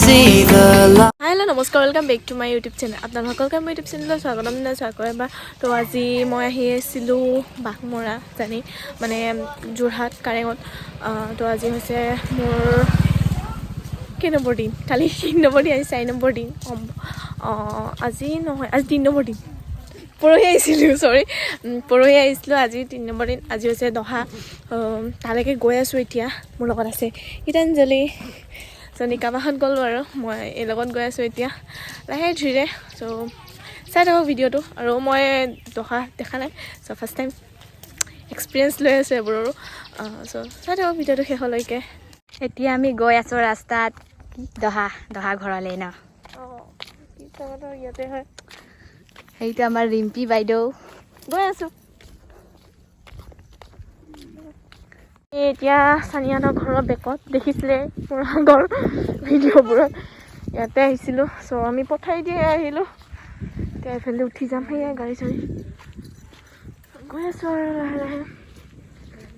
see the light. Hello, নমস্কাৰ welcome back to my YouTube channel আপোনালোকক মোৰ YouTube চেনেলত স্বাগতম জনাইছোঁ আকৌ এবাৰ তো আজি মই আহি আছিলোঁ বাঘমৰা জানি মানে যোৰহাট কাৰেঙত তো আজি হৈছে মোৰ কেই নম্বৰ দিন কালি 3 নম্বৰ দিন আজি 4 নম্বৰ দিন আজি নহয় আজি 3 নম্বৰ দিন পৰহি আহিছিলোঁ পৰহি আহিছিলোঁ আজি 3 নম্বৰ দিন আজি হৈছে দহা তালৈকে গৈ আছোঁ এতিয়া মোৰ লগত আছে গীতাঞ্জলি নিকাবাহত গ'লোঁ আৰু মই এই লগত গৈ আছোঁ এতিয়া লাহে ধীৰে চ' চাই থাকক ভিডিঅ'টো আৰু মই দহা দেখা নাই চ' ফাৰ্ষ্ট টাইম এক্সপিৰিয়েঞ্চ লৈ আছোঁ এইবোৰৰো চ' চাই থাকক ভিডিঅ'টো শেষলৈকে এতিয়া আমি গৈ আছোঁ ৰাস্তাত দহা ঘৰলৈ ন ইয়াতে হয় সেইটো আমাৰ ৰিম্পী বাইদেউ গৈ আছোঁ এতিয়া চানিয়ানৰ ঘৰৰ বেকত দেখিছিলে মোৰ আগৰ ভিডিঅ'বোৰত ইয়াতে আহিছিলোঁ চ' আমি পঠাই দিয়ে আহিলোঁ এতিয়া এইফালে উঠি যাম সেয়া গাড়ী চাড়ী গৈ আছোঁ আৰু লাহে লাহে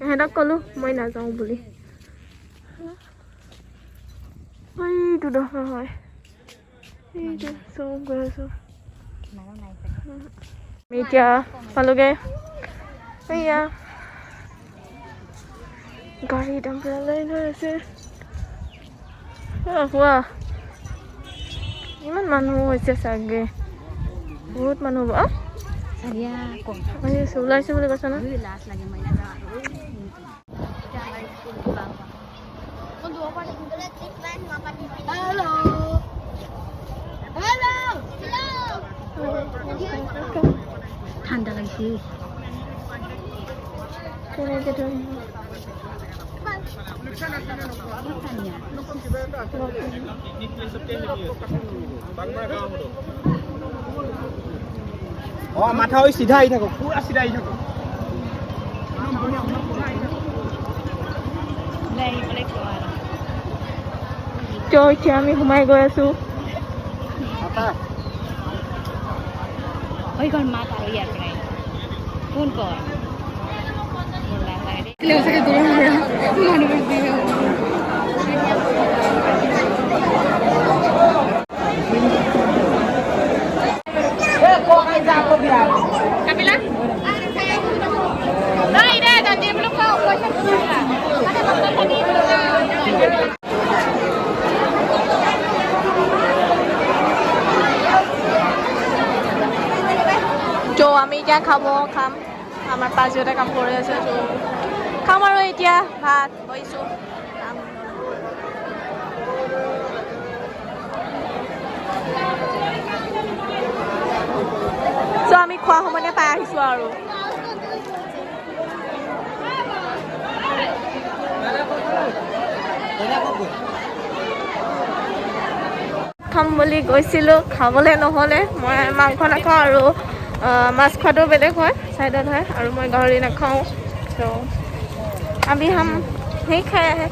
এহেঁতক ক'লোঁ মই নাযাওঁ বুলি এইটো ডখৰ হয় এইটো চ' গৈ আছোঁ আমি এতিয়া পালোঁগৈ এয়া গাড়ী ডাম্পাৰ লাইন হৈ আছে হোৱা ইমান মানুহ হৈছে চাগে বহুত মানুহ হ'ব ওলাইছে বুলি কৈছে ন ঠাণ্ডা লাগিছে মাথা ওই সিধা আহি থাকো পুরা সিধা আহি থাকো এতিয়া আমি সোমাই গৈ আছোঁ ওইখন মাত আৰু ইয়াৰ পৰাই ফোন কৰ তো আমি এতিয়া খাম আমাৰ পাঁচজনে কাম কৰি আছে তো খাম আৰু এতিয়া ভাত হৈছোঁ চ' আমি খোৱা সময়তে পাই আহিছোঁ আৰু খাম বুলি গৈছিলোঁ খাবলৈ নহ'লে মই মাংস নাখাওঁ আৰু মাছ খোৱাটো বেলেগ হয় চাইডত হয় আৰু মই গাহৰি নাখাওঁ ত' আমি সেই খাই আহে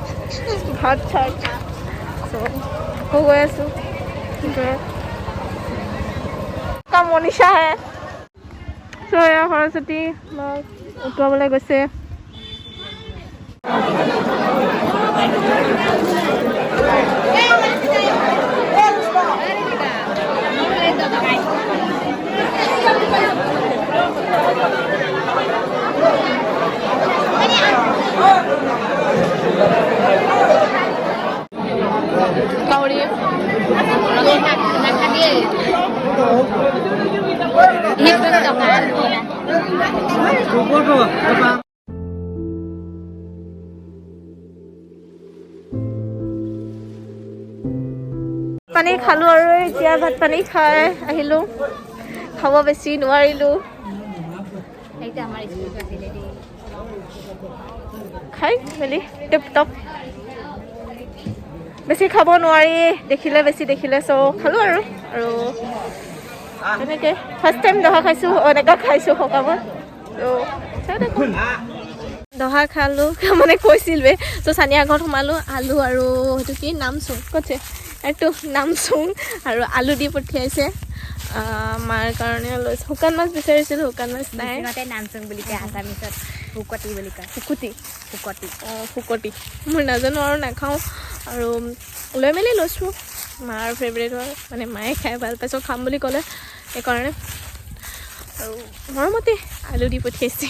ভাত চাত চ' আকৌ গৈ আছোঁ মনীষা আহে চ' এয়া সৰস্বতী উঠুৱাবলৈ গৈছে কাউৰী পানী খালোঁ আৰু এতিয়া ভাত পানী খাই আহিলোঁ খাব বেছি নোৱাৰিলোঁ সেইটো আমাৰ স্কুল আছিলে দেই খাই মেলি টিপ টপ বেছি খাব নোৱাৰি বেছি দেখিলে চ' খালোঁ আৰু তেনেকৈ ফাৰ্ষ্ট টাইম দহা খাইছোঁ এনেকুৱা খাইছোঁ সকামত ত' দহা খালোঁ মানে কৈছিলৱে চ' চানিয়া ঘৰত সোমালোঁ আলু আৰু সেইটো কি নামচুং কৈছে এইটো নামচুং আৰু আলু দি পঠিয়াইছে মাৰ কাৰণে লৈছোঁ শুকান মাছ বিচাৰিছিলোঁ শুকান মাছ নাই নামচুং বুলি কয় আছামিছত শুকতি বুলি কয় শুকতি মই নাজানো আৰু নাখাওঁ আৰু লৈ মেলি লৈছোঁ মাৰ ফেভৰেট হয় মানে মায়ে খাই ভাল পাইছ খাম বুলি ক'লে সেইকাৰণে আৰু মৰমতে আলু দি পঠিয়াইছে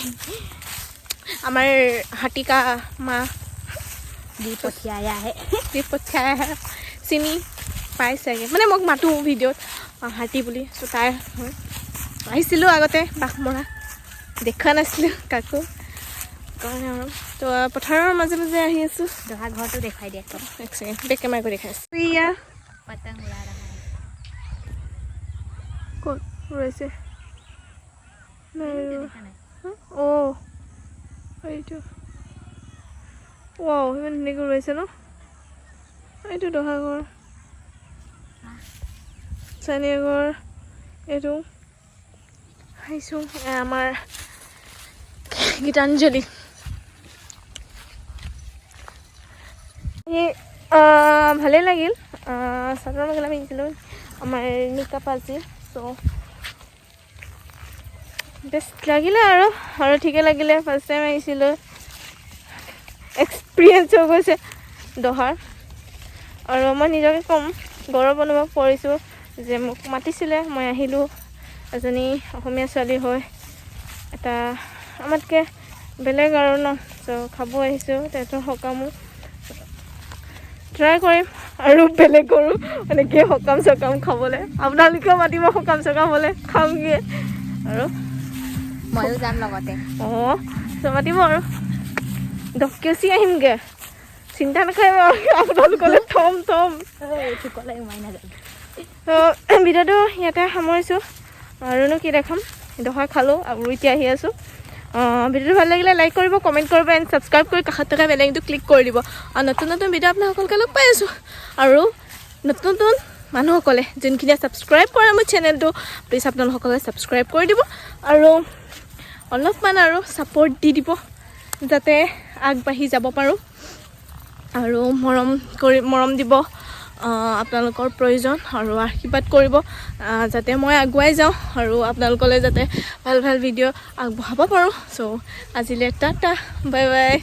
আমাৰ হাতীকা মা দি পঠিয়াই আহে দি পঠিয়াই আহে চিনি পাই চাগে মানে মোক মাতো ভিডিঅ'ত হাতী বুলি চ' তাই আহিছিলোঁ আগতে বাঘমৰা দেখা নাছিলোঁ কাকো কাৰণে আৰু তো পথাৰৰ মাজে মাজে আহি আছোঁ দহা ঘৰটো দেখুৱাই দিয়া এক ছেকেণ্ড বেক কেমেৰা কৰি দেখাইছোঁ ইয়া পতংগ উৰা ৰহা है ক'ত ৰৈছে দেখা নাই অঁ এইটো ৱাও ইমান ধুনীয়াকৈ ৰৈছে ন এইটো দহা ঘৰ চানিয়া ঘৰ এইটো আহিছোঁ আমাৰ গীতাঞ্জলি ভালেই লাগিল চাদৰ মেখেলা পিন্ধিছিলোঁ আমাৰ নিকা পাজি চ' বেষ্ট লাগিলে আৰু ঠিকে লাগিলে ফাৰ্ষ্ট টাইম আহিছিলোঁ এক্সপিৰিয়েঞ্চ হৈ গৈছে দহাৰ আৰু মই নিজকে ক'ম গৌৰৱ অনুভৱ কৰিছোঁ যে মোক মাতিছিলে মই আহিলোঁ এজনী অসমীয়া ছোৱালী হৈ এটা আমাতকৈ বেলেগ আৰু ন চ' খাব আহিছোঁ তেহেঁতৰ সকামো ট্ৰাই কৰিম আৰু বেলেগৰো এনেকৈ সকাম চকাম খাবলৈ আপোনালোকেও মাতিব সকাম চকাম হ'লে খামগৈ আৰু ময়ো যাম লগতে অঁ চ' মাতিব আৰু 10 কেজি আহিমগৈ চিন্তা নকৰিব আপোনালোকলৈ থ'ম চুকলৈ সোমাই নাযায় ত' ভিডিঅ'টো ইয়াতে সামৰিছোঁ আৰুনো কি দেখাম দহা খালোঁ আৰু এতিয়া আহি আছোঁ ভিডিঅ'টো ভাল লাগিলে লাইক কৰিব কমেণ্ট কৰিব এণ্ড ছাবস্ক্ৰাইব কৰি কাষত থকা বেল আইকনটো ক্লিক কৰি দিব আৰু নতুন নতুন ভিডিঅ' আপোনালোকে লগ পাই আছোঁ আৰু নতুন নতুন মানুহসকলে যোনখিনিয়ে ছাবস্ক্ৰাইব কৰে মোৰ চেনেলটো প্লিজ আপোনালোকসকলে ছাবস্ক্ৰাইব কৰি দিব আৰু অলপমান আৰু ছাপোৰ্ট দি দিব যাতে আগবাঢ়ি যাব পাৰোঁ আৰু মৰম দিব আপোনালোকৰ প্ৰয়োজন আৰু আশীৰ্বাদ কৰিব যাতে মই আগুৱাই যাওঁ আৰু আপোনালোকলৈ যাতে ভাল ভাল ভিডিঅ' আগবঢ়াব পাৰোঁ চ' আজিলৈ টাটা বাই বাই